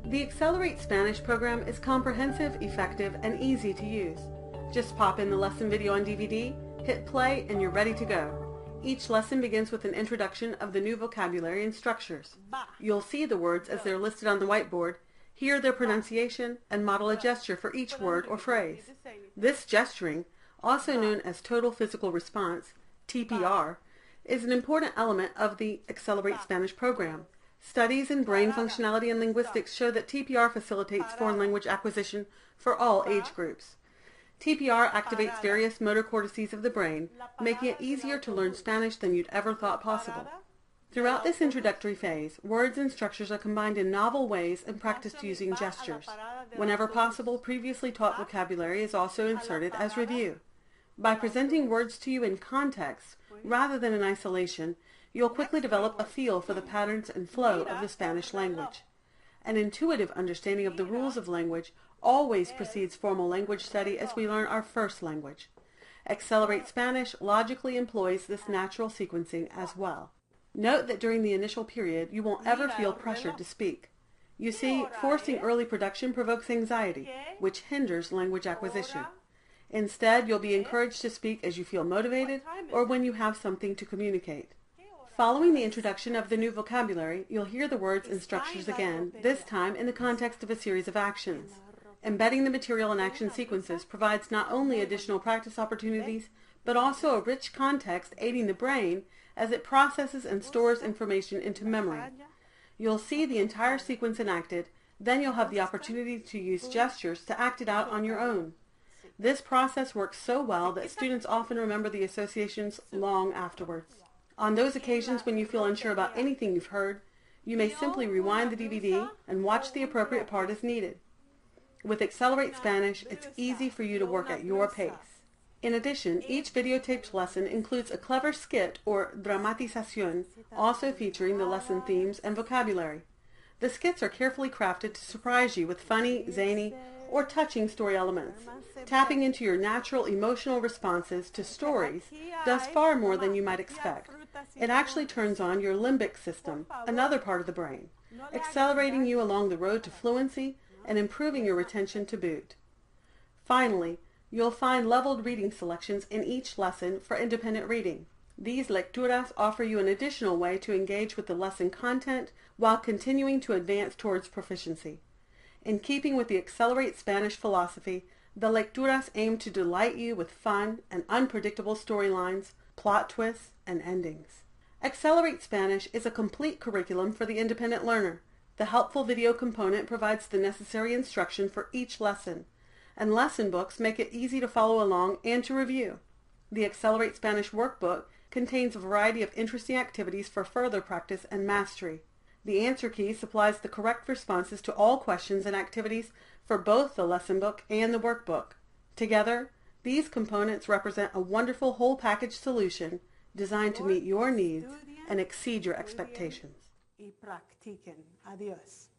The Accelerate Spanish program is comprehensive, effective, and easy to use. Just pop in the lesson video on DVD, hit play, and you're ready to go. Each lesson begins with an introduction of the new vocabulary and structures. You'll see the words as they're listed on the whiteboard, hear their pronunciation, and model a gesture for each word or phrase. This gesturing, also known as Total Physical Response, TPR, is an important element of the Accelerate Spanish program. Studies in brain functionality and linguistics show that TPR facilitates foreign language acquisition for all age groups. TPR activates various motor cortices of the brain, making it easier to learn Spanish than you'd ever thought possible. Throughout this introductory phase, words and structures are combined in novel ways and practiced using gestures. Whenever possible, previously taught vocabulary is also inserted as review. By presenting words to you in context, rather than in isolation, you'll quickly develop a feel for the patterns and flow of the Spanish language. An intuitive understanding of the rules of language always precedes formal language study as we learn our first language. Accelerate Spanish logically employs this natural sequencing as well. Note that during the initial period, you won't ever feel pressured to speak. You see, forcing early production provokes anxiety, which hinders language acquisition. Instead, you'll be encouraged to speak as you feel motivated or when you have something to communicate. Following the introduction of the new vocabulary, you'll hear the words and structures again, this time in the context of a series of actions. Embedding the material in action sequences provides not only additional practice opportunities, but also a rich context aiding the brain as it processes and stores information into memory. You'll see the entire sequence enacted, then you'll have the opportunity to use gestures to act it out on your own. This process works so well that students often remember the associations long afterwards. On those occasions when you feel unsure about anything you've heard, you may simply rewind the DVD and watch the appropriate part as needed. With Accelerate Spanish, it's easy for you to work at your pace. In addition, each videotaped lesson includes a clever skit or dramatización, also featuring the lesson themes and vocabulary. The skits are carefully crafted to surprise you with funny, zany, or touching story elements. Tapping into your natural emotional responses to stories does far more than you might expect. It actually turns on your limbic system, another part of the brain, accelerating you along the road to fluency and improving your retention to boot. Finally, you'll find leveled reading selections in each lesson for independent reading. These lecturas offer you an additional way to engage with the lesson content while continuing to advance towards proficiency. In keeping with the Accelerate Spanish philosophy, the lecturas aim to delight you with fun and unpredictable storylines, plot twists, and endings. Accelerate Spanish is a complete curriculum for the independent learner. The helpful video component provides the necessary instruction for each lesson, and lesson books make it easy to follow along and to review. The Accelerate Spanish workbook contains a variety of interesting activities for further practice and mastery. The answer key supplies the correct responses to all questions and activities for both the lesson book and the workbook. Together, these components represent a wonderful whole package solution designed to meet your needs and exceed your expectations. Y practiquen. Adiós.